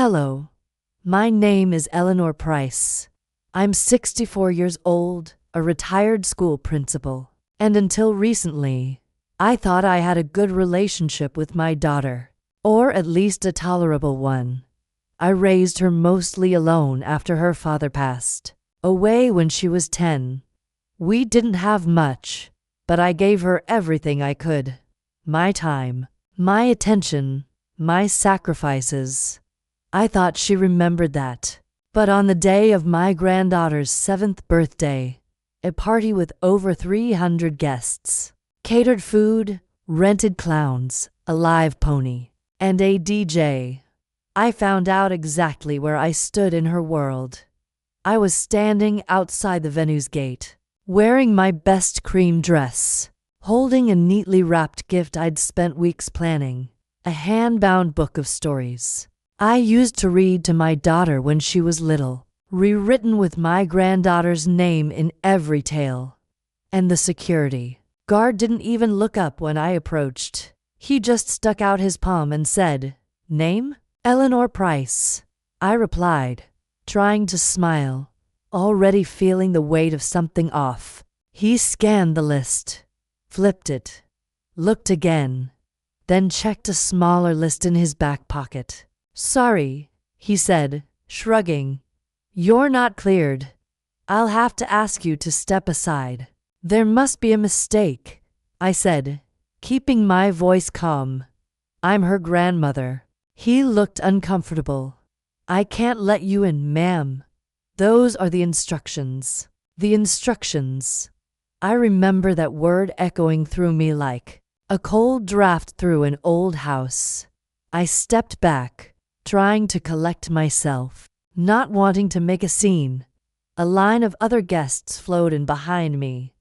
Hello, my name is Eleanor Price. I'm 64 years old, a retired school principal, and until recently, I thought I had a good relationship with my daughter, or at least a tolerable one. I raised her mostly alone after her father passed away when she was 10. We didn't have much, but I gave her everything I could. My time, my attention, my sacrifices. I thought she remembered that. But on the day of my granddaughter's 7th birthday, a party with over 300 guests, catered food, rented clowns, a live pony, and a DJ, I found out exactly where I stood in her world. I was standing outside the venue's gate, wearing my best cream dress, holding a neatly wrapped gift I'd spent weeks planning, a hand-bound book of stories I used to read to my daughter when she was little, rewritten with my granddaughter's name in every tale. And the security guard didn't even look up when I approached. He just stuck out his palm and said, "Name? Eleanor Price." I replied, trying to smile, already feeling the weight of something off. He scanned the list, flipped it, looked again, then checked a smaller list in his back pocket. "Sorry," he said, shrugging. "You're not cleared. I'll have to ask you to step aside." "There must be a mistake," I said, keeping my voice calm. "I'm her grandmother." He looked uncomfortable. "I can't let you in, ma'am. Those are the instructions." The instructions. I remember that word echoing through me like a cold draft through an old house. I stepped back, trying to collect myself, not wanting to make a scene. A line of other guests flowed in behind me.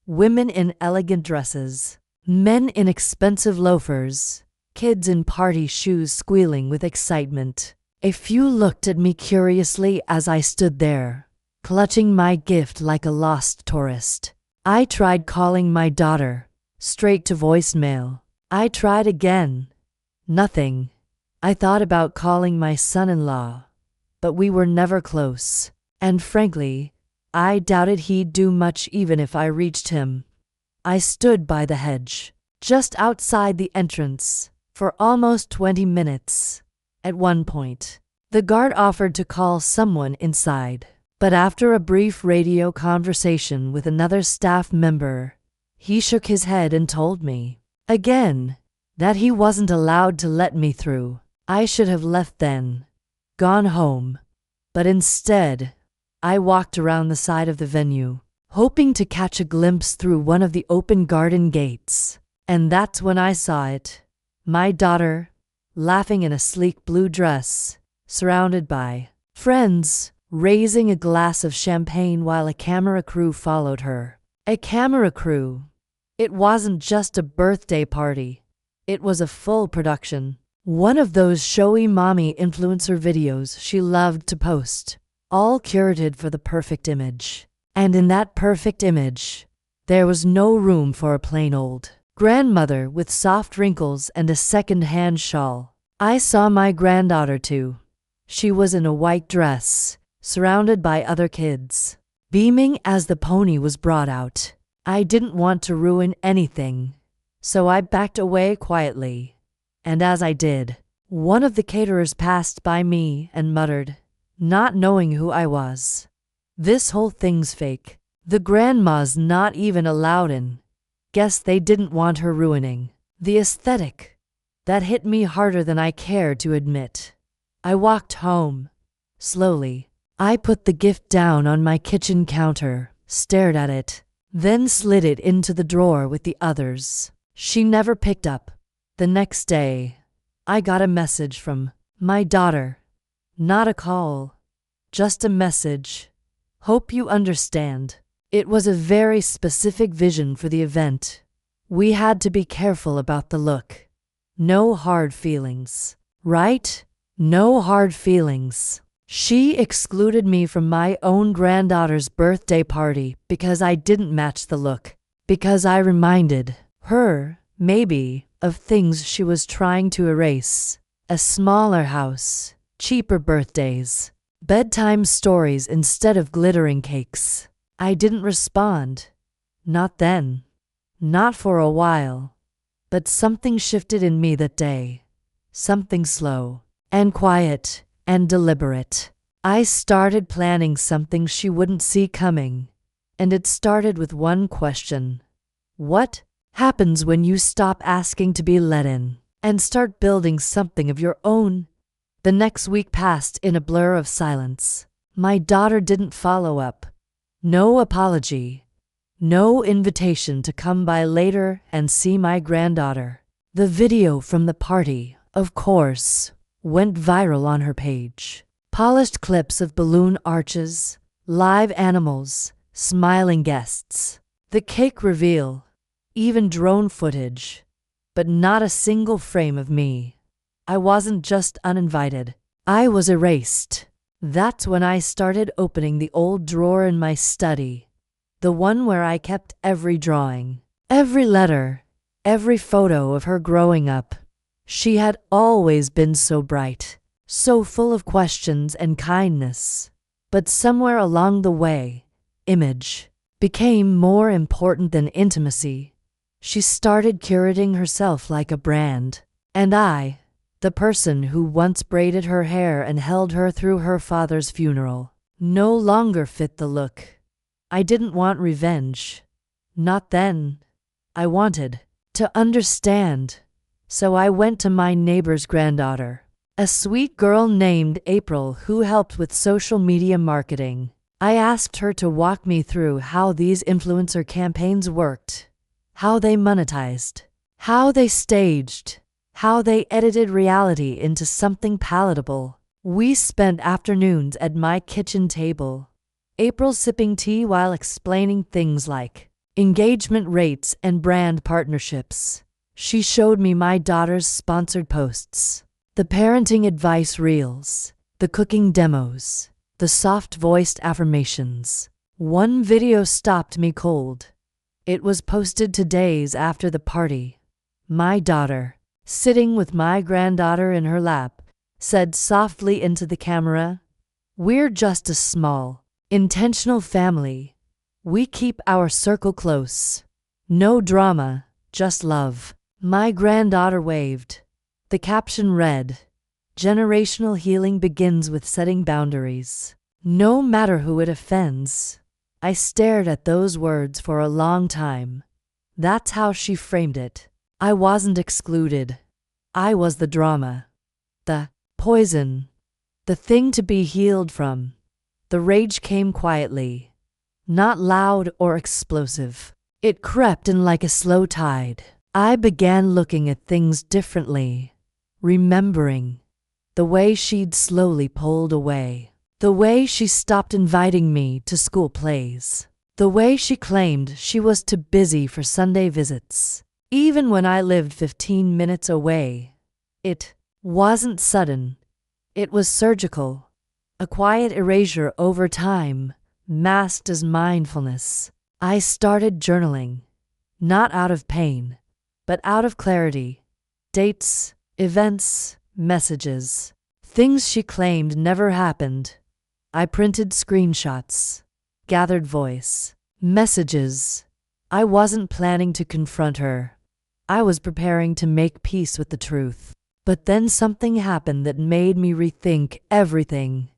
Women in elegant dresses, men in expensive loafers, kids in party shoes squealing with excitement. A few looked at me curiously as I stood there, clutching my gift like a lost tourist. I tried calling my daughter, straight to voicemail. I tried again. Nothing. I thought about calling my son-in-law, but we were never close, and frankly, I doubted he'd do much even if I reached him. I stood by the hedge, just outside the entrance, for almost 20 minutes. At one point, the guard offered to call someone inside, but after a brief radio conversation with another staff member, he shook his head and told me, again, that he wasn't allowed to let me through. I should have left then, gone home, but instead, I walked around the side of the venue, hoping to catch a glimpse through one of the open garden gates. And that's when I saw it. My daughter, laughing in a sleek blue dress, surrounded by friends, raising a glass of champagne while a camera crew followed her. A camera crew. It wasn't just a birthday party. It was a full production. One of those showy mommy influencer videos she loved to post, all curated for the perfect image. And in that perfect image, there was no room for a plain old grandmother with soft wrinkles and a second-hand shawl. I saw my granddaughter too. She was in a white dress, surrounded by other kids, beaming as the pony was brought out. I didn't want to ruin anything, so I backed away quietly. And as I did, one of the caterers passed by me and muttered, not knowing who I was, "This whole thing's fake. The grandma's not even allowed in." Guess they didn't want her ruining the aesthetic. That hit me harder than I cared to admit. I walked home. Slowly, I put the gift down on my kitchen counter, stared at it, then slid it into the drawer with the others. She never picked up. The next day, I got a message from my daughter. Not a call, just a message. "Hope you understand. It was a very specific vision for the event. We had to be careful about the look. No hard feelings, right? No hard feelings." She excluded me from my own granddaughter's birthday party because I didn't match the look, because I reminded her, maybe, of things she was trying to erase. A smaller house, cheaper birthdays, bedtime stories instead of glittering cakes. I didn't respond. Not then. Not for a while. But something shifted in me that day. Something slow and quiet and deliberate. I started planning something she wouldn't see coming. And it started with one question. What happens when you stop asking to be let in and start building something of your own? The next week passed in a blur of silence. My daughter didn't follow up. No apology. No invitation to come by later and see my granddaughter. The video from the party, of course, went viral on her page. Polished clips of balloon arches, live animals, smiling guests, the cake reveal, even drone footage, but not a single frame of me. I wasn't just uninvited. I was erased. That's when I started opening the old drawer in my study, the one where I kept every drawing, every letter, every photo of her growing up. She had always been so bright, so full of questions and kindness. But somewhere along the way, image became more important than intimacy. She started curating herself like a brand. And I, the person who once braided her hair and held her through her father's funeral, no longer fit the look. I didn't want revenge. Not then. I wanted to understand. So I went to my neighbor's granddaughter, a sweet girl named April who helped with social media marketing. I asked her to walk me through how these influencer campaigns worked, how they monetized, how they staged, how they edited reality into something palatable. We spent afternoons at my kitchen table, April sipping tea while explaining things like engagement rates and brand partnerships. She showed me my daughter's sponsored posts, the parenting advice reels, the cooking demos, the soft-voiced affirmations. One video stopped me cold. It was posted 2 days after the party. My daughter, sitting with my granddaughter in her lap, said softly into the camera, "We're just a small, intentional family. We keep our circle close. No drama, just love." My granddaughter waved. The caption read, "Generational healing begins with setting boundaries, no matter who it offends." I stared at those words for a long time. That's how she framed it. I wasn't excluded. I was the drama, the poison, the thing to be healed from. The rage came quietly, not loud or explosive. It crept in like a slow tide. I began looking at things differently, remembering the way she'd slowly pulled away, the way she stopped inviting me to school plays, the way she claimed she was too busy for Sunday visits, even when I lived 15 minutes away. It wasn't sudden. It was surgical, a quiet erasure over time, masked as mindfulness. I started journaling, not out of pain, but out of clarity. Dates, events, messages, things she claimed never happened. I printed screenshots, gathered voice messages. I wasn't planning to confront her. I was preparing to make peace with the truth. But then something happened that made me rethink everything.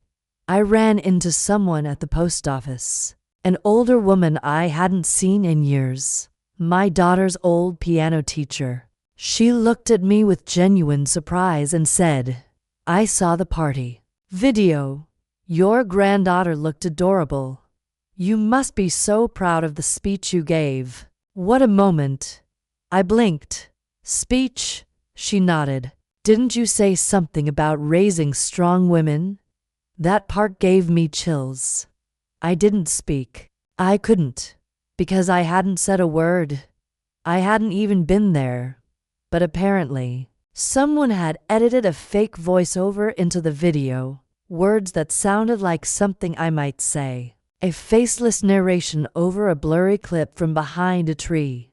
I ran into someone at the post office, an older woman I hadn't seen in years. My daughter's old piano teacher. She looked at me with genuine surprise and said, "I saw the party video. Your granddaughter looked adorable. You must be so proud of the speech you gave." What a moment. I blinked. "Speech?" She nodded. "Didn't you say something about raising strong women?" That part gave me chills. I didn't speak. I couldn't. Because I hadn't said a word. I hadn't even been there. But apparently, someone had edited a fake voiceover into the video, words that sounded like something I might say. A faceless narration over a blurry clip from behind a tree.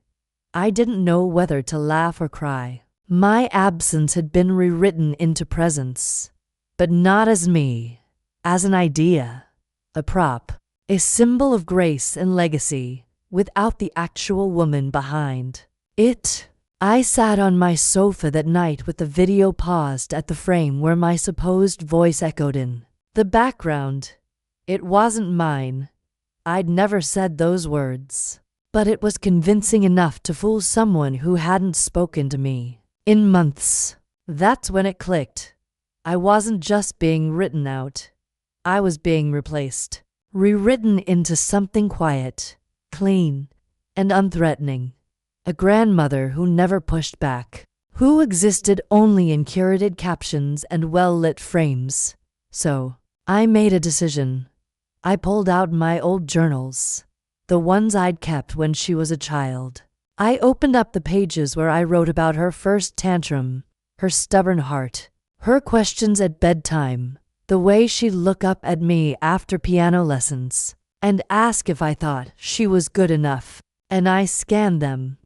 I didn't know whether to laugh or cry. My absence had been rewritten into presence. but not as me, as an idea, a prop, a symbol of grace and legacy, without the actual woman behind it. I sat on my sofa that night with the video paused at the frame where my supposed voice echoed in the background. It wasn't mine. I'd never said those words. But it was convincing enough to fool someone who hadn't spoken to me in months. That's when it clicked. I wasn't just being written out. I was being replaced, rewritten into something quiet, clean, and unthreatening. A grandmother who never pushed back, who existed only in curated captions and well-lit frames. So, I made a decision. I pulled out my old journals, the ones I'd kept when she was a child. I opened up the pages where I wrote about her first tantrum, her stubborn heart, her questions at bedtime, the way she'd look up at me after piano lessons, and ask if I thought she was good enough. And I scanned them.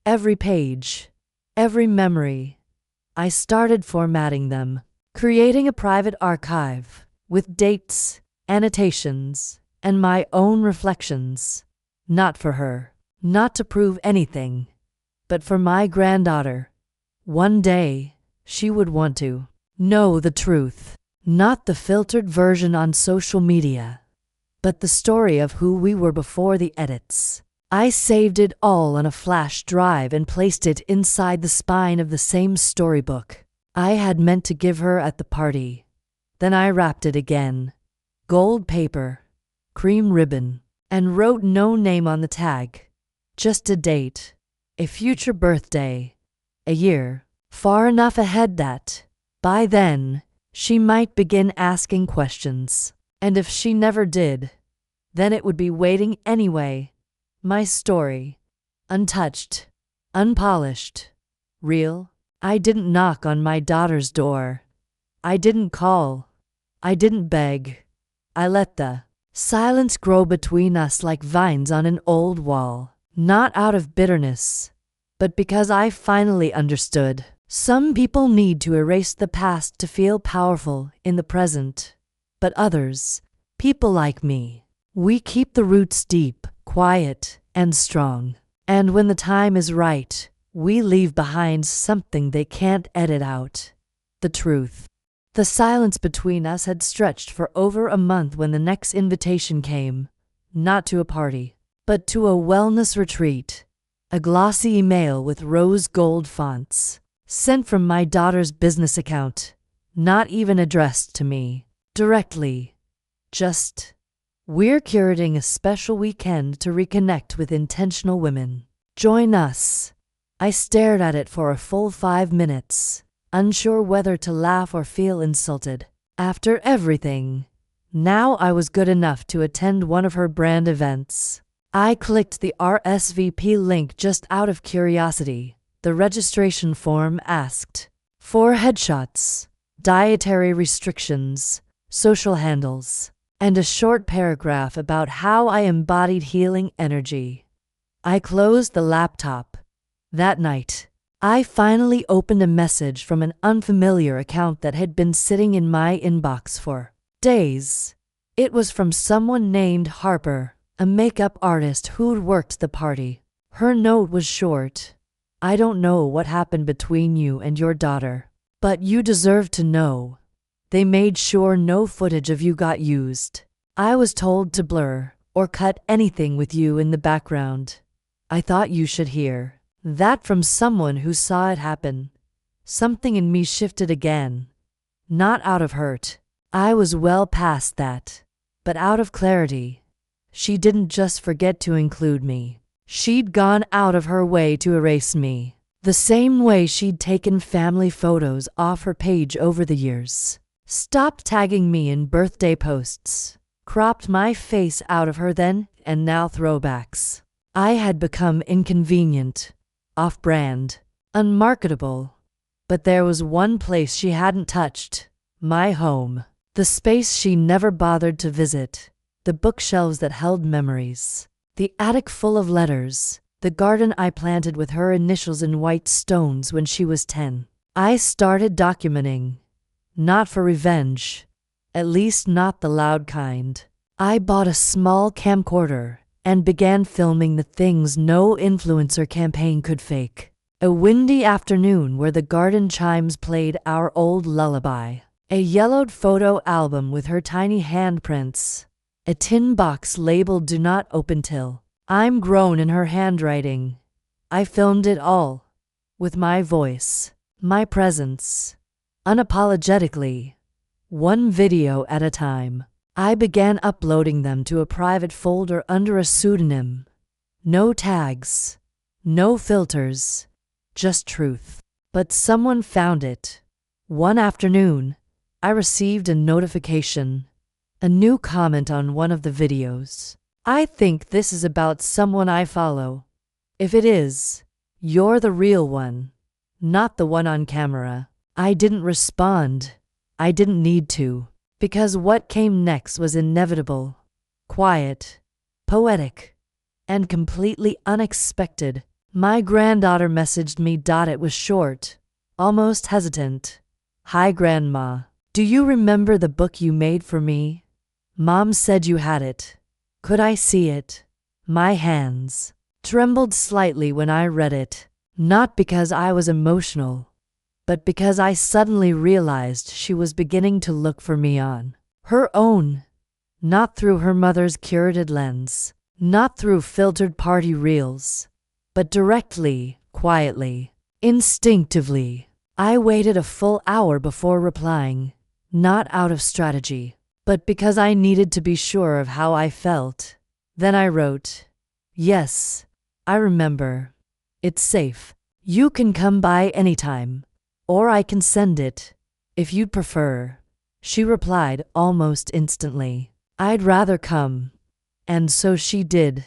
Every page, every memory. I started formatting them, creating a private archive with dates, annotations, and my own reflections. Not for her, not to prove anything, but for my granddaughter. One day, she would want to know the truth, not the filtered version on social media, but the story of who we were before the edits. I saved it all on a flash drive and placed it inside the spine of the same storybook I had meant to give her at the party. Then I wrapped it again, gold paper, cream ribbon, and wrote no name on the tag, just a date, a future birthday, a year, far enough ahead that, by then, she might begin asking questions. And if she never did, then it would be waiting anyway. My story, untouched, unpolished, real. I didn't knock on my daughter's door. I didn't call. I didn't beg. I let the silence grow between us like vines on an old wall, not out of bitterness, but because I finally understood. Some people need to erase the past to feel powerful in the present, but others, people like me, we keep the roots deep, quiet, and strong. And when the time is right, we leave behind something they can't edit out: the truth. The silence between us had stretched for over a month when the next invitation came, not to a party, but to a wellness retreat. A glossy email with rose gold fonts, sent from my daughter's business account, not even addressed to me directly. Just, "We're curating a special weekend to reconnect with intentional women. Join us." I stared at it for a full 5 minutes, unsure whether to laugh or feel insulted. After everything, now I was good enough to attend one of her brand events. I clicked the RSVP link just out of curiosity. The registration form asked for headshots, dietary restrictions, social handles, and a short paragraph about how I embodied healing energy. I closed the laptop. That night, I finally opened a message from an unfamiliar account that had been sitting in my inbox for days. It was from someone named Harper, a makeup artist who'd worked the party. Her note was short. "I don't know what happened between you and your daughter, but you deserve to know. They made sure no footage of you got used. I was told to blur or cut anything with you in the background. I thought you should hear." That from someone who saw it happen. Something in me shifted again. Not out of hurt. I was well past that. But out of clarity. She didn't just forget to include me. She'd gone out of her way to erase me. The same way she'd taken family photos off her page over the years. Stopped tagging me in birthday posts. Cropped my face out of her then and now throwbacks. I had become inconvenient. Off-brand, unmarketable. But there was one place she hadn't touched: my home. The space she never bothered to visit. The bookshelves that held memories. The attic full of letters. The garden I planted with her initials in white stones when she was 10. I started documenting. not for revenge, at least not the loud kind. I bought a small camcorder and began filming the things no influencer campaign could fake. A windy afternoon where the garden chimes played our old lullaby. A yellowed photo album with her tiny handprints. A tin box labeled "Do Not Open Till I'm Grown" in her handwriting. I filmed it all. With my voice. My presence. Unapologetically. One video at a time. I began uploading them to a private folder under a pseudonym. No tags. No filters. Just truth. But someone found it. One afternoon, I received a notification. A new comment on one of the videos. I think this is about someone I follow. If it is, you're the real one, not the one on camera. I didn't respond. I didn't need to, because what came next was inevitable, quiet, poetic, and completely unexpected. My granddaughter messaged me. It was short, almost hesitant. "Hi, Grandma. Do you remember the book you made for me? Mom said you had it. Could I see it?" My hands trembled slightly when I read it, not because I was emotional, but because I suddenly realized she was beginning to look for me on her own, not through her mother's curated lens, not through filtered party reels, but directly, quietly, instinctively. I waited a full hour before replying, not out of strategy, but because I needed to be sure of how I felt. Then I wrote, "Yes, I remember. It's safe. You can come by anytime. Or I can send it, if you'd prefer." She replied almost instantly, "I'd rather come." And so she did.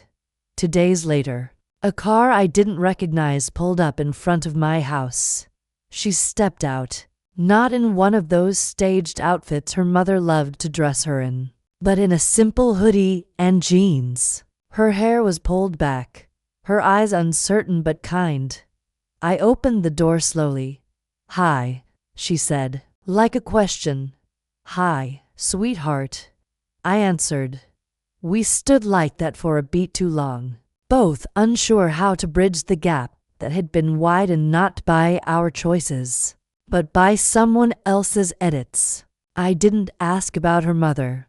2 days later, a car I didn't recognize pulled up in front of my house. She stepped out, not in one of those staged outfits her mother loved to dress her in, but in a simple hoodie and jeans. Her hair was pulled back, her eyes uncertain but kind. I opened the door slowly. "Hi," she said, like a question. "Hi, sweetheart," I answered. We stood like that for a beat too long, both unsure how to bridge the gap that had been widened not by our choices, but by someone else's edits. I didn't ask about her mother.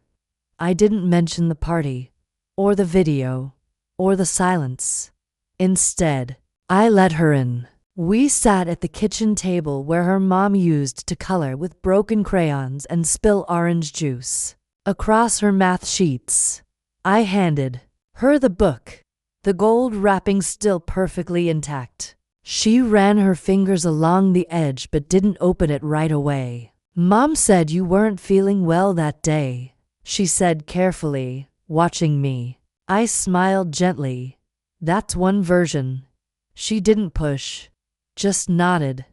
I didn't mention the party, or the video, or the silence. Instead, I let her in. We sat at the kitchen table where her mom used to color with broken crayons and spill orange juice across her math sheets. I handed her the book, the gold wrapping still perfectly intact. She ran her fingers along the edge but didn't open it right away. "Mom said you weren't feeling well that day," she said carefully, watching me. I smiled gently. "That's one version." She didn't push, just nodded.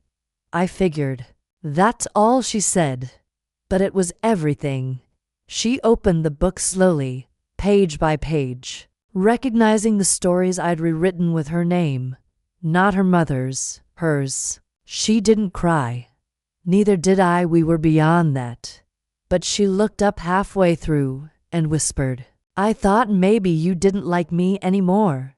I figured. That's all she said. But it was everything. She opened the book slowly, page by page, recognizing the stories I'd rewritten with her name, not her mother's, hers. She didn't cry. Neither did I. We were beyond that. But she looked up halfway through and whispered, "I thought maybe you didn't like me anymore."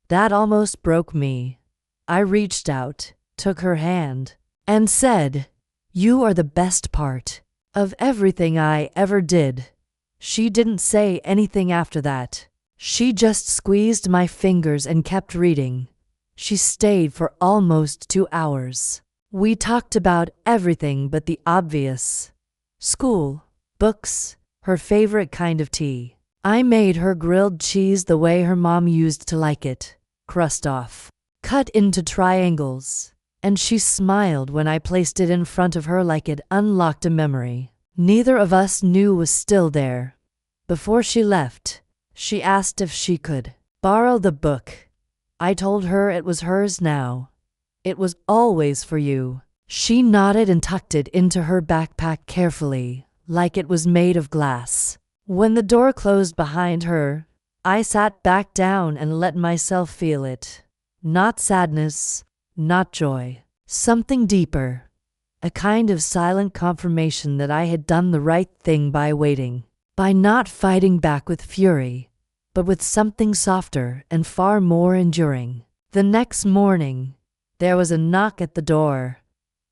That almost broke me. I reached out, took her hand, and said, "You are the best part of everything I ever did." She didn't say anything after that. She just squeezed my fingers and kept reading. She stayed for almost 2 hours. We talked about everything but the obvious. School, books, her favorite kind of tea. I made her grilled cheese the way her mom used to like it, crust off, cut into triangles, and she smiled when I placed it in front of her like it unlocked a memory neither of us knew was still there. Before she left, she asked if she could borrow the book. I told her it was hers now. It was always for you. She nodded and tucked it into her backpack carefully, like it was made of glass. When the door closed behind her, I sat back down and let myself feel it. Not sadness, not joy. Something deeper. a kind of silent confirmation that I had done the right thing by waiting, by not fighting back with fury, but with something softer and far more enduring. The next morning, there was a knock at the door.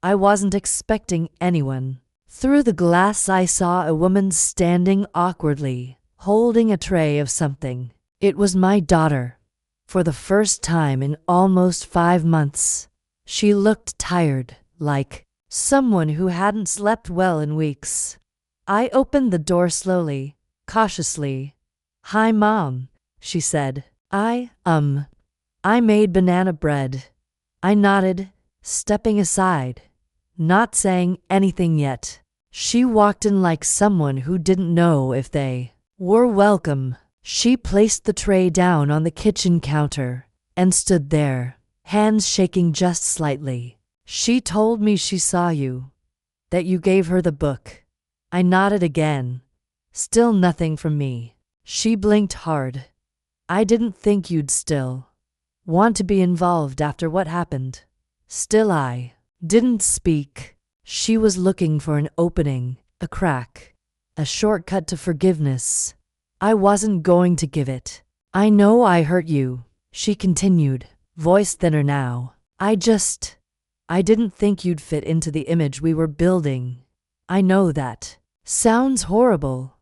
I wasn't expecting anyone. Through the glass I saw a woman standing awkwardly, holding a tray of something. It was my daughter. For the first time in almost 5 months, she looked tired, like someone who hadn't slept well in weeks. I opened the door slowly, cautiously. "Hi, Mom," she said. I made banana bread." I nodded, stepping aside, not saying anything yet. She walked in like someone who didn't know if they were welcome. She placed the tray down on the kitchen counter and stood there, hands shaking just slightly. "She told me she saw you, that you gave her the book." I nodded again. Still nothing from me. She blinked hard. "I didn't think you'd still want to be involved after what happened." Still I didn't speak. She was looking for an opening, a crack, a shortcut to forgiveness. I wasn't going to give it. "I know I hurt you," she continued, voice thinner now. I didn't think you'd fit into the image we were building. I know that sounds horrible,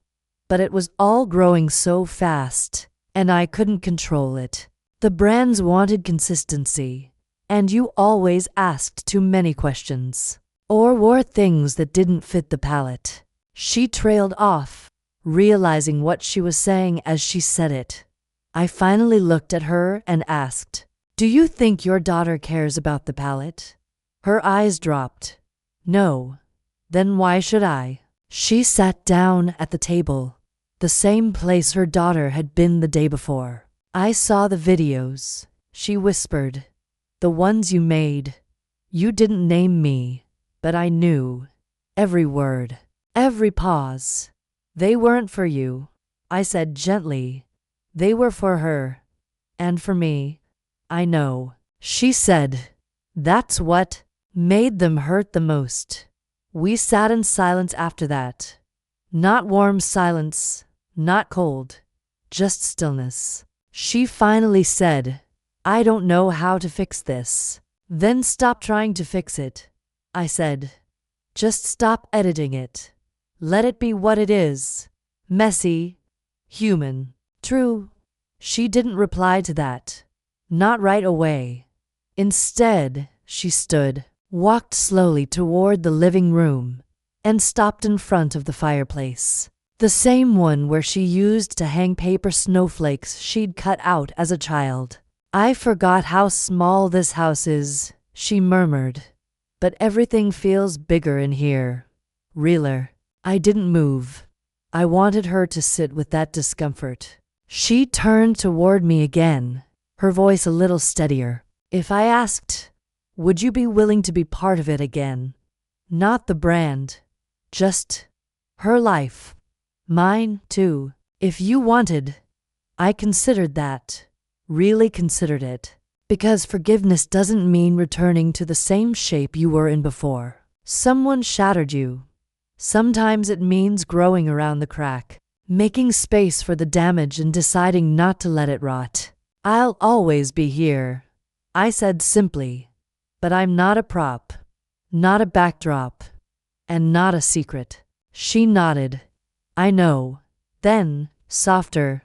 but it was all growing so fast, and I couldn't control it. The brands wanted consistency, and you always asked too many questions, or wore things that didn't fit the palette. She trailed off, realizing what she was saying as she said it. I finally looked at her and asked, "Do you think your daughter cares about the palette?" Her eyes dropped. "No." "Then why should I?" She sat down at the table, the same place her daughter had been the day before. "I saw the videos," she whispered. "The ones you made. You didn't name me, but I knew. Every word, every pause. They weren't for you," I said gently. "They were for her. And for me. I know." She said, "That's what made them hurt the most." We sat in silence after that. Not warm silence, not cold, just stillness. She finally said, "I don't know how to fix this." "Then stop trying to fix it," I said. "Just stop editing it. Let it be what it is. Messy, human." "True." She didn't reply to that. Not right away. Instead, she stood, walked slowly toward the living room, and stopped in front of the fireplace. The same one where she used to hang paper snowflakes she'd cut out as a child. "I forgot how small this house is," she murmured. "But everything feels bigger in here. Realer." I didn't move. I wanted her to sit with that discomfort. She turned toward me again, her voice a little steadier. "If I asked, would you be willing to be part of it again? Not the brand, just her life. Mine, too. If you wanted." I considered that, really considered it. Because forgiveness doesn't mean returning to the same shape you were in before. Someone shattered you. Sometimes it means growing around the crack, making space for the damage and deciding not to let it rot. "I'll always be here," I said simply. "But I'm not a prop, not a backdrop, and not a secret." She nodded. "I know." Then, softer,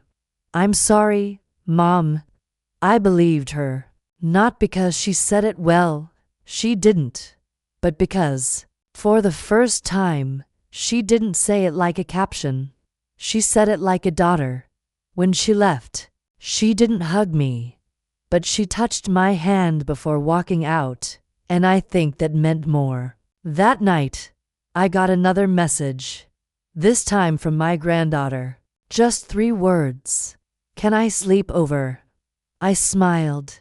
"I'm sorry, Mom." I believed her. Not because she said it well, she didn't, but because, for the first time, she didn't say it like a caption. She said it like a daughter. When she left, she didn't hug me, but she touched my hand before walking out, and I think that meant more. That night, I got another message, this time from my granddaughter. Just 3 words. "Can I sleep over?" I smiled,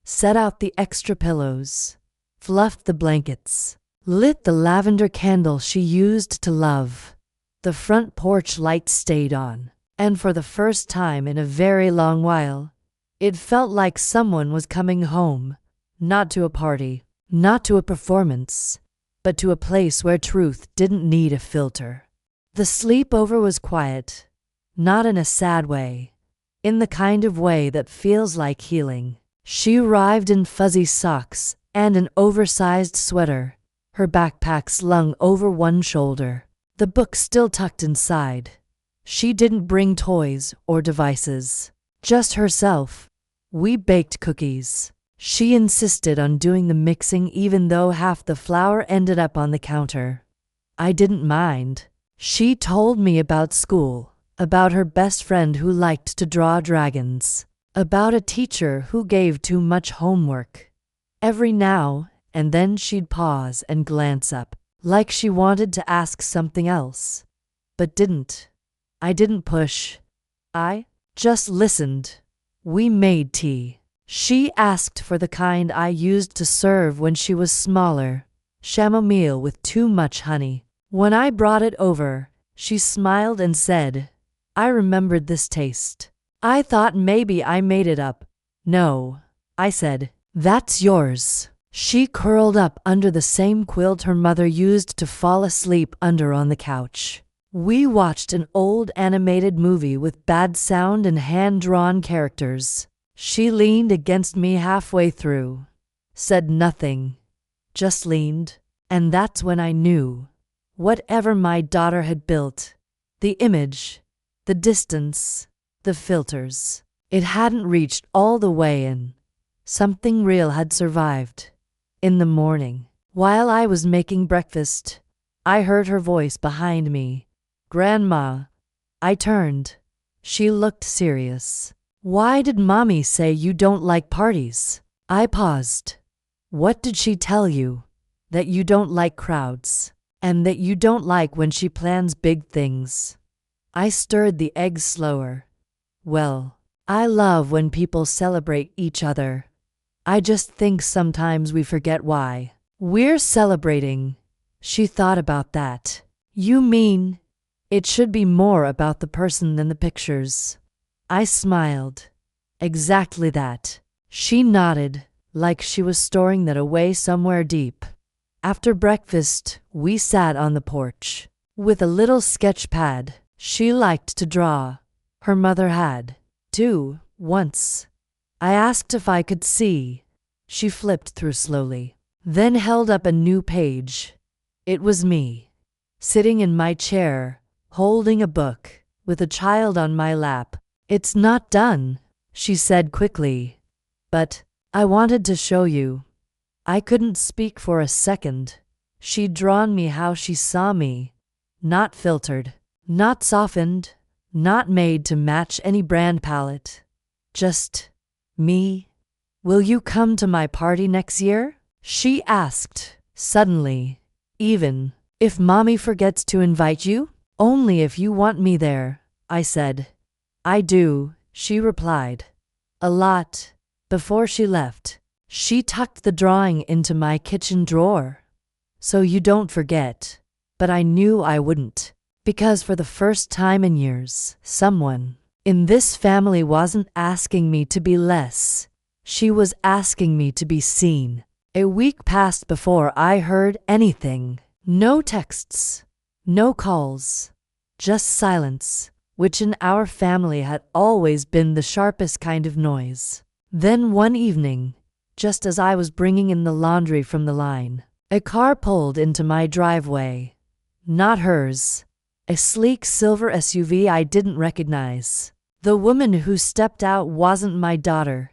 set out the extra pillows, fluffed the blankets, lit the lavender candle she used to love. The front porch light stayed on, and for the first time in a very long while, it felt like someone was coming home, not to a party, not to a performance, but to a place where truth didn't need a filter. The sleepover was quiet, not in a sad way, in the kind of way that feels like healing. She arrived in fuzzy socks and an oversized sweater, her backpack slung over one shoulder, the book still tucked inside. She didn't bring toys or devices, just herself. We baked cookies. She insisted on doing the mixing even though half the flour ended up on the counter. I didn't mind. She told me about school, about her best friend who liked to draw dragons, about a teacher who gave too much homework. Every now and then she'd pause and glance up, like she wanted to ask something else, but didn't. I didn't push. I just listened. We made tea. She asked for the kind I used to serve when she was smaller, chamomile with too much honey. When I brought it over, she smiled and said, "I remembered this taste." I thought maybe I made it up. "No," I said, "that's yours." She curled up under the same quilt her mother used to fall asleep under on the couch. We watched an old animated movie with bad sound and hand-drawn characters. She leaned against me halfway through, said nothing, just leaned, and that's when I knew. Whatever my daughter had built, the image, the distance, the filters, it hadn't reached all the way in. Something real had survived. In the morning, while I was making breakfast, I heard her voice behind me. "Grandma." I turned. She looked serious. "Why did Mommy say you don't like parties?" I paused. "What did she tell you? That you don't like crowds, and that you don't like when she plans big things?" I stirred the eggs slower. "Well, I love when people celebrate each other. I just think sometimes we forget why we're celebrating." She thought about that. "You mean it should be more about the person than the pictures?" I smiled. "Exactly that." She nodded, like she was storing that away somewhere deep. After breakfast, we sat on the porch with a little sketch pad. She liked to draw. Her mother had, too, once. I asked if I could see. She flipped through slowly, then held up a new page. It was me, sitting in my chair, holding a book, with a child on my lap. "It's not done," she said quickly, "but I wanted to show you." I couldn't speak for a second. She'd drawn me how she saw me, not filtered, not softened, not made to match any brand palette. Just me. "Will you come to my party next year?" she asked, suddenly. "Even if Mommy forgets to invite you?" "Only if you want me there," I said. "I do," she replied. "A lot." Before she left, she tucked the drawing into my kitchen drawer. "So you don't forget." But I knew I wouldn't, because for the first time in years, someone in this family wasn't asking me to be less. She was asking me to be seen. A week passed before I heard anything. No texts, no calls, just silence, which in our family had always been the sharpest kind of noise. Then one evening, just as I was bringing in the laundry from the line, a car pulled into my driveway. Not hers. A sleek silver SUV I didn't recognize. The woman who stepped out wasn't my daughter.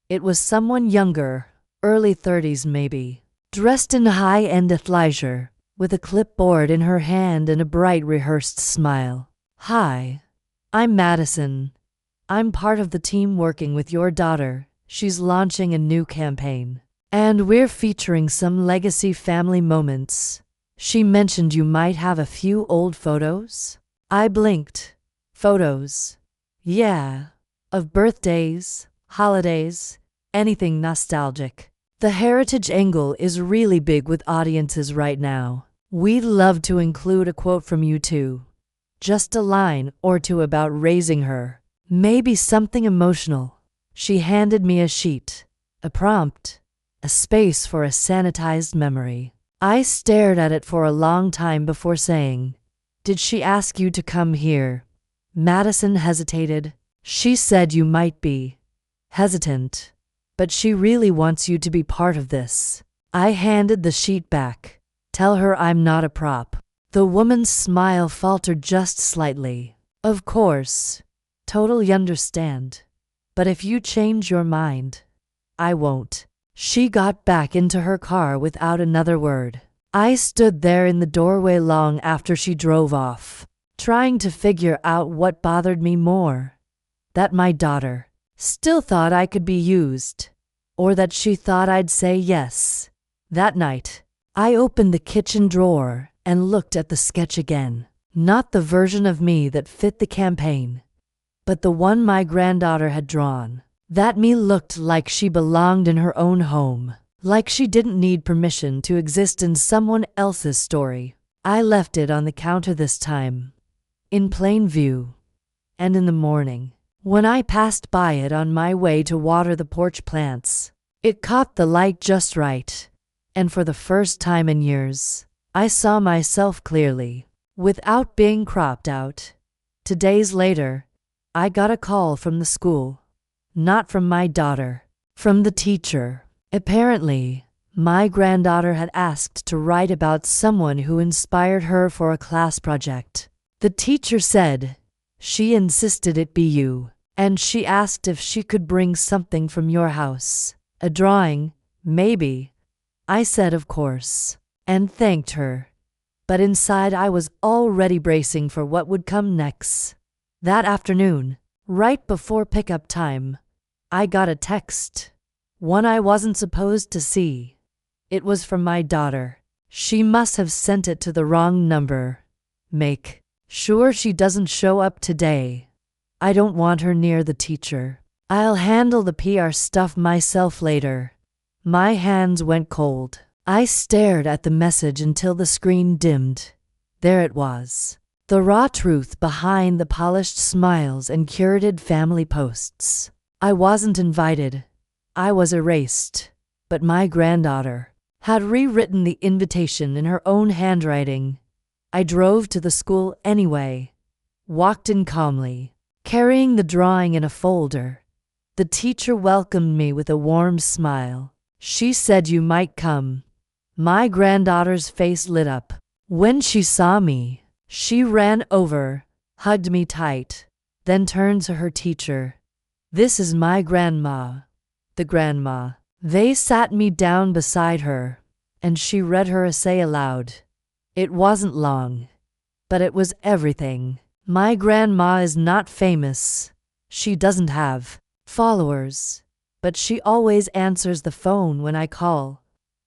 It was someone younger, early 30s maybe, dressed in high-end athleisure, with a clipboard in her hand and a bright rehearsed smile. "Hi, I'm Madison. I'm part of the team working with your daughter. She's launching a new campaign, and we're featuring some legacy family moments. She mentioned you might have a few old photos." I blinked. "Photos? Yeah. Of birthdays, holidays, anything nostalgic. The heritage angle is really big with audiences right now. We'd love to include a quote from you too. Just a line or two about raising her. Maybe something emotional." She handed me a sheet, a prompt, a space for a sanitized memory. I stared at it for a long time before saying, "Did she ask you to come here?" Madison hesitated. "She said you might be hesitant, but she really wants you to be part of this." I handed the sheet back. "Tell her I'm not a prop." The woman's smile faltered just slightly. "Of course. Totally understand. But if you change your mind, I won't." She got back into her car without another word. I stood there in the doorway long after she drove off, trying to figure out what bothered me more. That my daughter still thought I could be used, or that she thought I'd say yes. That night, I opened the kitchen drawer and looked at the sketch again. Not the version of me that fit the campaign, but the one my granddaughter had drawn. That me looked like she belonged in her own home, like she didn't need permission to exist in someone else's story. I left it on the counter this time, in plain view, and in the morning, when I passed by it on my way to water the porch plants, it caught the light just right, and for the first time in years, I saw myself clearly, without being cropped out. 2 days later, I got a call from the school. Not from my daughter, from the teacher. Apparently, my granddaughter had asked to write about someone who inspired her for a class project. The teacher said she insisted it be you, and she asked if she could bring something from your house. A drawing, maybe. I said of course, and thanked her. But inside I was already bracing for what would come next. That afternoon, right before pickup time, I got a text. One I wasn't supposed to see. It was from my daughter. She must have sent it to the wrong number. "Make sure she doesn't show up today. I don't want her near the teacher. I'll handle the PR stuff myself later." My hands went cold. I stared at the message until the screen dimmed. There it was. The raw truth behind the polished smiles and curated family posts. I wasn't invited. I was erased. But my granddaughter had rewritten the invitation in her own handwriting. I drove to the school anyway, walked in calmly, carrying the drawing in a folder. The teacher welcomed me with a warm smile. She said you might come. My granddaughter's face lit up. When she saw me, she ran over, hugged me tight, then turned to her teacher. "This is my grandma." The grandma. They sat me down beside her, and she read her essay aloud. It wasn't long, but it was everything. My grandma is not famous. She doesn't have followers, but she always answers the phone when I call.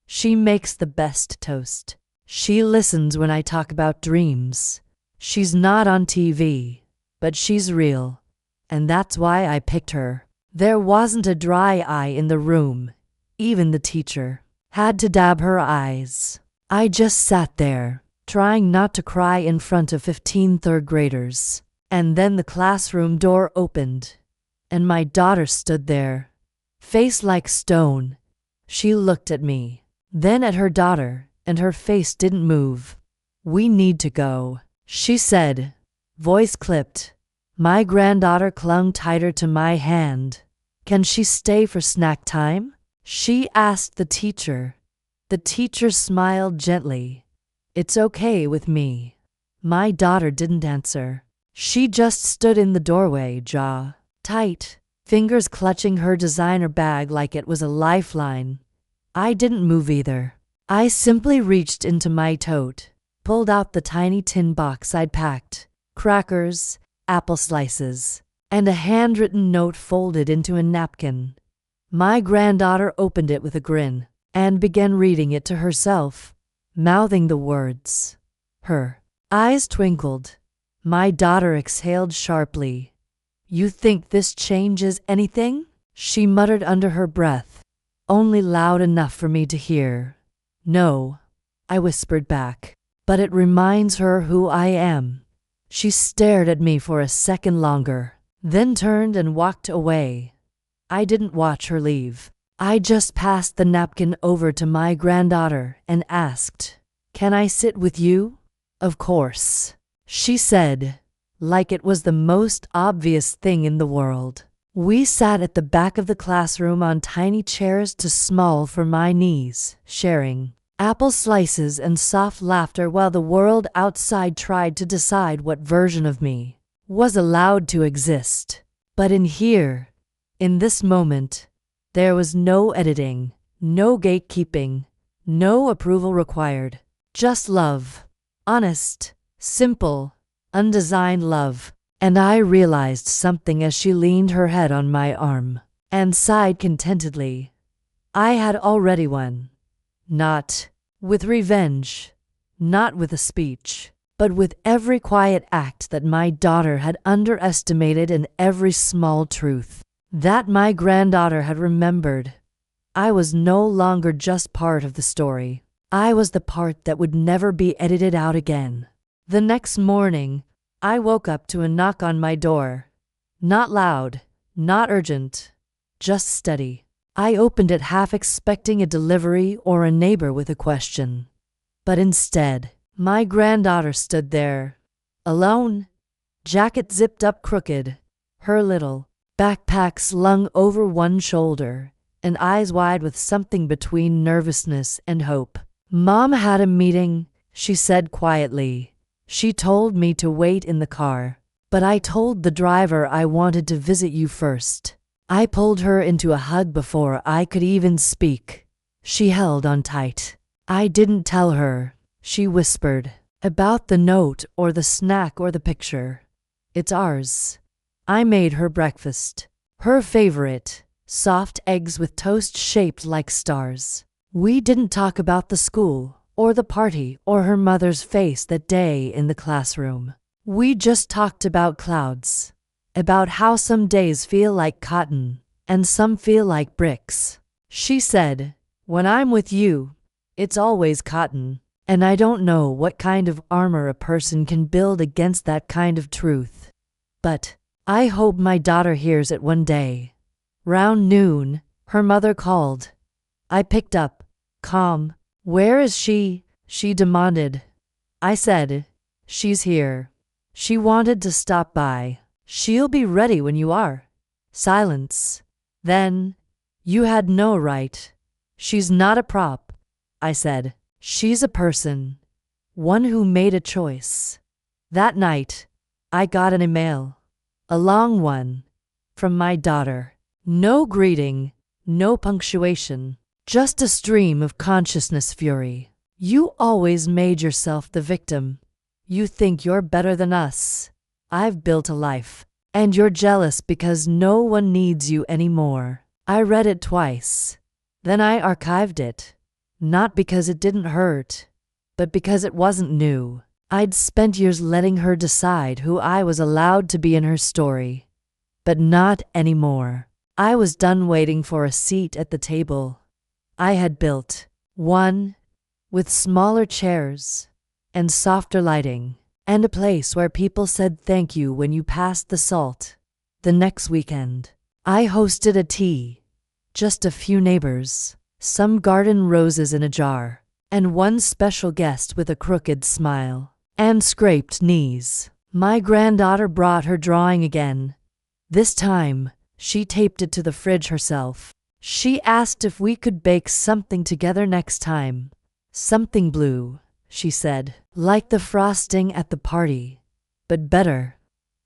She makes the best toast. She listens when I talk about dreams. She's not on TV, but she's real, and that's why I picked her. There wasn't a dry eye in the room. Even the teacher had to dab her eyes. I just sat there, trying not to cry in front of 15 third graders. And then the classroom door opened, and my daughter stood there, face like stone. She looked at me, then at her daughter, and her face didn't move. "We need to go," she said, voice clipped. My granddaughter clung tighter to my hand. "Can she stay for snack time?" she asked the teacher. The teacher smiled gently. "It's okay with me." My daughter didn't answer. She just stood in the doorway, jaw tight, fingers clutching her designer bag like it was a lifeline. I didn't move either. I simply reached into my tote, pulled out the tiny tin box I'd packed, crackers, apple slices, and a handwritten note folded into a napkin. My granddaughter opened it with a grin and began reading it to herself, mouthing the words. Her eyes twinkled. My daughter exhaled sharply. "You think this changes anything?" she muttered under her breath, only loud enough for me to hear. "No," I whispered back, "but it reminds her who I am." She stared at me for a second longer, then turned and walked away. I didn't watch her leave. I just passed the napkin over to my granddaughter and asked, "Can I sit with you?" "Of course," she said, like it was the most obvious thing in the world. We sat at the back of the classroom on tiny chairs too small for my knees, sharing apple slices and soft laughter while the world outside tried to decide what version of me was allowed to exist. But in here, in this moment, there was no editing, no gatekeeping, no approval required. Just love. Honest, simple, undesigned love. And I realized something as she leaned her head on my arm and sighed contentedly. I had already won. Not with revenge, not with a speech, but with every quiet act that my daughter had underestimated and every small truth that my granddaughter had remembered. I was no longer just part of the story. I was the part that would never be edited out again. The next morning, I woke up to a knock on my door. Not loud, not urgent, just steady. I opened it half expecting a delivery or a neighbor with a question. But instead, my granddaughter stood there, alone, jacket zipped up crooked, her little backpack slung over one shoulder, and eyes wide with something between nervousness and hope. "Mom had a meeting," she said quietly. "She told me to wait in the car, but I told the driver I wanted to visit you first." I pulled her into a hug before I could even speak. She held on tight. "I didn't tell her," she whispered, "about the note or the snack or the picture. It's ours." I made her breakfast. Her favorite, soft eggs with toast shaped like stars. We didn't talk about the school or the party or her mother's face that day in the classroom. We just talked about clouds, about how some days feel like cotton and some feel like bricks. She said, "When I'm with you, it's always cotton." And I don't know what kind of armor a person can build against that kind of truth. But I hope my daughter hears it one day. Round noon, her mother called. I picked up, calm. "Where is she?" she demanded. I said, "She's here. She wanted to stop by. She'll be ready when you are." Silence. Then, "You had no right. She's not a prop," I said. "She's a person. One who made a choice." That night, I got an email. A long one. From my daughter. No greeting, no punctuation. Just a stream of consciousness fury. "You always made yourself the victim. You think you're better than us. I've built a life. And you're jealous because no one needs you anymore." I read it twice. Then I archived it. Not because it didn't hurt, but because it wasn't new. I'd spent years letting her decide who I was allowed to be in her story. But not anymore. I was done waiting for a seat at the table. I had built one with smaller chairs and softer lighting and a place where people said thank you when you passed the salt. The next weekend, I hosted a tea. Just a few neighbors, some garden roses in a jar, and one special guest with a crooked smile and scraped knees. My granddaughter brought her drawing again. This time, she taped it to the fridge herself. She asked if we could bake something together next time. "Something blue," she said, "like the frosting at the party, but better."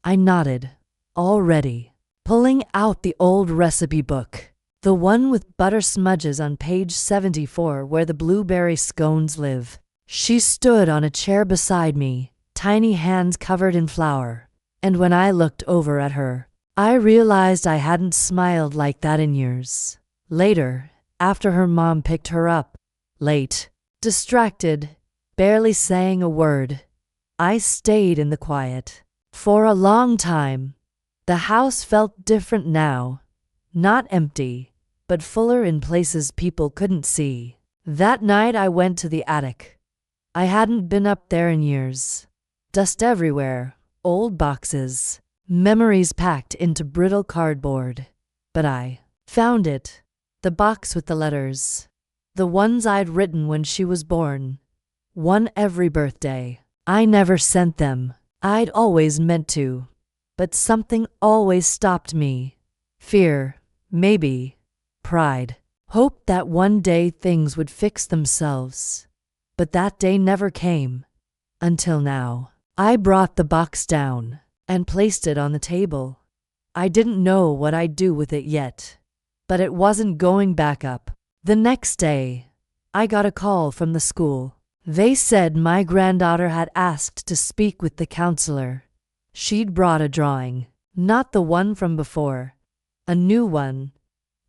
I nodded. Already. Pulling out the old recipe book. The one with butter smudges on page 74 where the blueberry scones live. She stood on a chair beside me, tiny hands covered in flour. And when I looked over at her, I realized I hadn't smiled like that in years. Later, after her mom picked her up, late, distracted, barely saying a word, I stayed in the quiet. For a long time, the house felt different now. Not empty, but fuller in places people couldn't see. That night I went to the attic. I hadn't been up there in years. Dust everywhere, old boxes, memories packed into brittle cardboard. But I found it. The box with the letters. The ones I'd written when she was born. One every birthday. I never sent them. I'd always meant to. But something always stopped me. Fear, maybe. Pride. Hope that one day things would fix themselves. But that day never came. Until now. I brought the box down and placed it on the table. I didn't know what I'd do with it yet. But it wasn't going back up. The next day, I got a call from the school. They said my granddaughter had asked to speak with the counselor. She'd brought a drawing, not the one from before, a new one,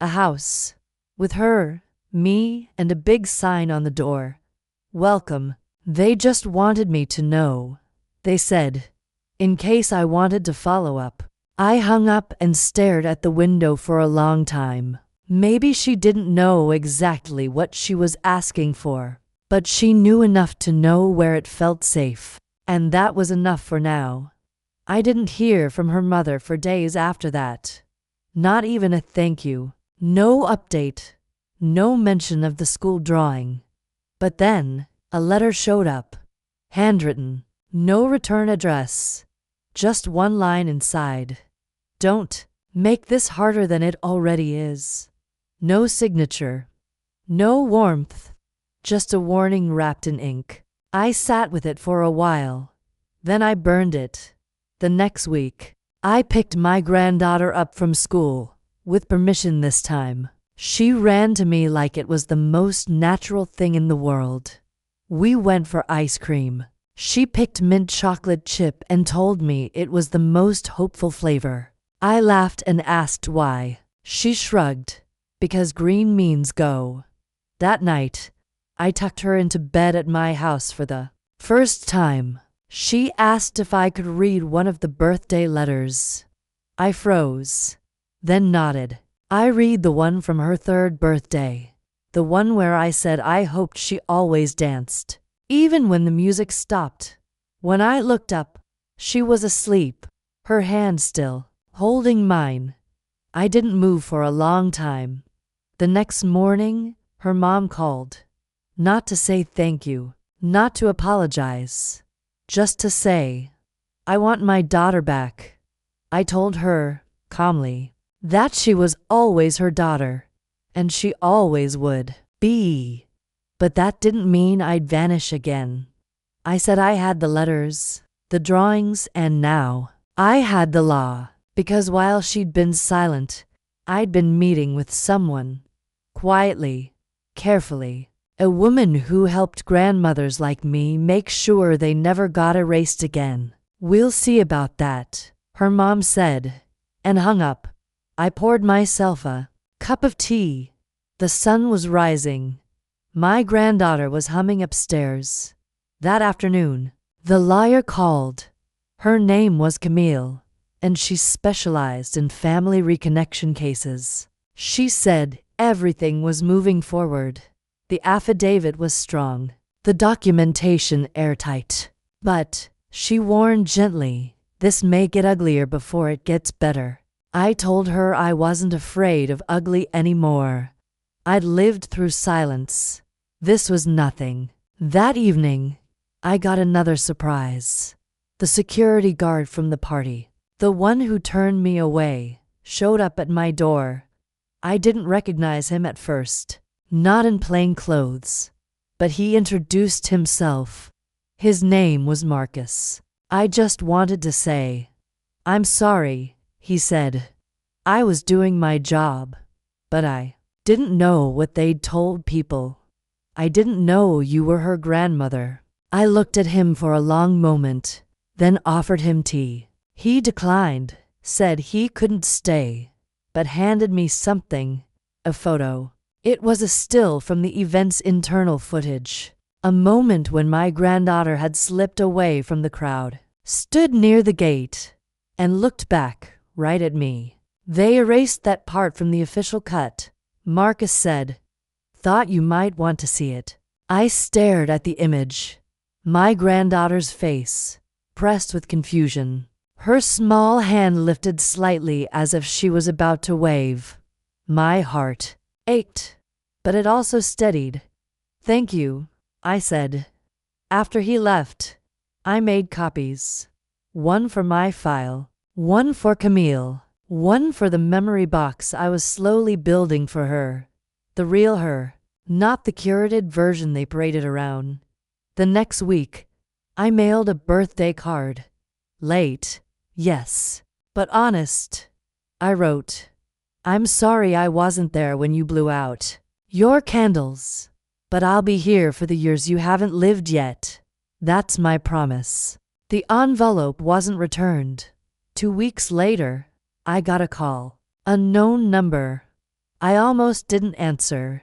a house, with her, me, and a big sign on the door. Welcome. They just wanted me to know, they said, in case I wanted to follow up. I hung up and stared at the window for a long time. Maybe she didn't know exactly what she was asking for, but she knew enough to know where it felt safe, and that was enough for now. I didn't hear from her mother for days after that. Not even a thank you, no update, no mention of the school drawing. But then, a letter showed up, handwritten, no return address, just one line inside. Don't make this harder than it already is. No signature, no warmth, just a warning wrapped in ink. I sat with it for a while, then I burned it. The next week, I picked my granddaughter up from school, with permission this time. She ran to me like it was the most natural thing in the world. We went for ice cream. She picked mint chocolate chip and told me it was the most hopeful flavor. I laughed and asked why. She shrugged. Because green means go. That night, I tucked her into bed at my house for the first time. She asked if I could read one of the birthday letters. I froze, then nodded. I read the one from her third birthday, the one where I said I hoped she always danced, even when the music stopped. When I looked up, she was asleep, her hand still holding mine. I didn't move for a long time. The next morning, her mom called. Not to say thank you, not to apologize, just to say, I want my daughter back. I told her, calmly, that she was always her daughter, and she always would be. But that didn't mean I'd vanish again. I said I had the letters, the drawings, and now I had the law. Because while she'd been silent, I'd been meeting with someone. Quietly, carefully. A woman who helped grandmothers like me make sure they never got erased again. We'll see about that, her mom said, and hung up. I poured myself a cup of tea. The sun was rising. My granddaughter was humming upstairs. That afternoon, the lawyer called. Her name was Camille, and she specialized in family reconnection cases. She said everything was moving forward. The affidavit was strong, the documentation airtight. But, she warned gently, this may get uglier before it gets better. I told her I wasn't afraid of ugly anymore. I'd lived through silence. This was nothing. That evening, I got another surprise. The security guard from the party, the one who turned me away, showed up at my door. I didn't recognize him at first, not in plain clothes, but he introduced himself. His name was Marcus. I just wanted to say, I'm sorry, he said. I was doing my job, but I didn't know what they'd told people. I didn't know you were her grandmother. I looked at him for a long moment, then offered him tea. He declined, said he couldn't stay, but handed me something, a photo. It was a still from the event's internal footage. A moment when my granddaughter had slipped away from the crowd, stood near the gate, and looked back, right at me. They erased that part from the official cut. Marcus said, thought you might want to see it. I stared at the image. My granddaughter's face, pressed with confusion. Her small hand lifted slightly as if she was about to wave. My heart ached, but it also steadied. Thank you, I said. After he left, I made copies. One for my file, one for Camille, one for the memory box I was slowly building for her. The real her, not the curated version they paraded around. The next week, I mailed a birthday card. Late, yes, but honest. I wrote, I'm sorry I wasn't there when you blew out your candles, but I'll be here for the years you haven't lived yet. That's my promise. The envelope wasn't returned. 2 weeks later, I got a call. Unknown number. I almost didn't answer,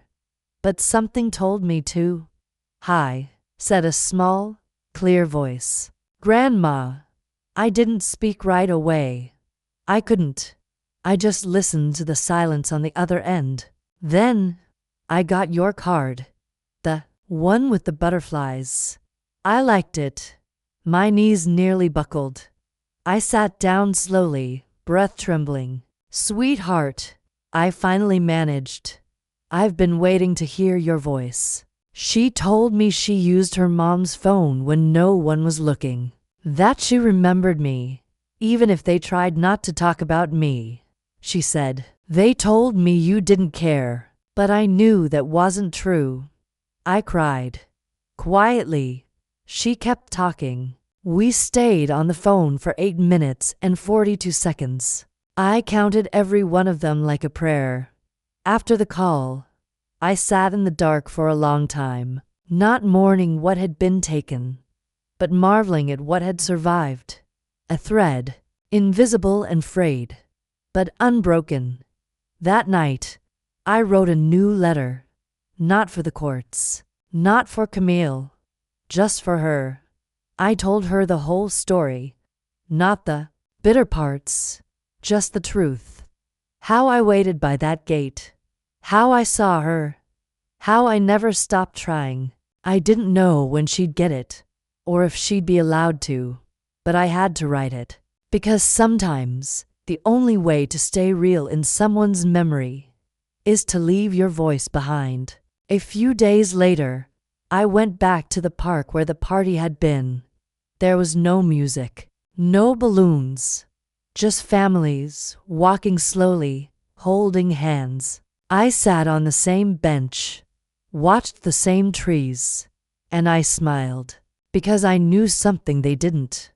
but something told me to. Hi, said a small, clear voice. Grandma. I didn't speak right away. I couldn't. I just listened to the silence on the other end. Then, I got your card. The one with the butterflies. I liked it. My knees nearly buckled. I sat down slowly, breath trembling. Sweetheart, I finally managed. I've been waiting to hear your voice. She told me she used her mom's phone when no one was looking. That she remembered me, even if they tried not to talk about me. She said, they told me you didn't care, but I knew that wasn't true. I cried. Quietly, she kept talking. We stayed on the phone for 8 minutes and 42 seconds. I counted every one of them like a prayer. After the call, I sat in the dark for a long time, not mourning what had been taken, but marveling at what had survived. A thread, invisible and frayed, but unbroken. That night, I wrote a new letter. Not for the courts, not for Camille, just for her. I told her the whole story, not the bitter parts, just the truth. How I waited by that gate, how I saw her, how I never stopped trying. I didn't know when she'd get it, or if she'd be allowed to, but I had to write it, because sometimes the only way to stay real in someone's memory is to leave your voice behind. A few days later, I went back to the park where the party had been. There was no music, no balloons, just families walking slowly, holding hands. I sat on the same bench, watched the same trees, and I smiled, because I knew something they didn't.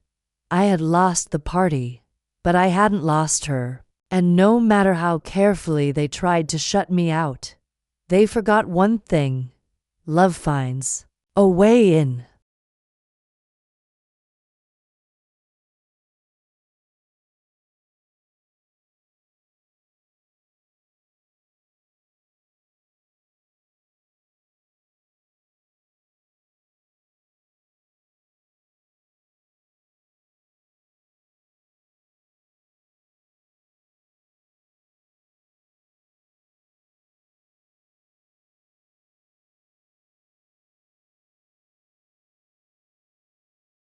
I had lost the party, but I hadn't lost her, and no matter how carefully they tried to shut me out, they forgot one thing: love finds a way in.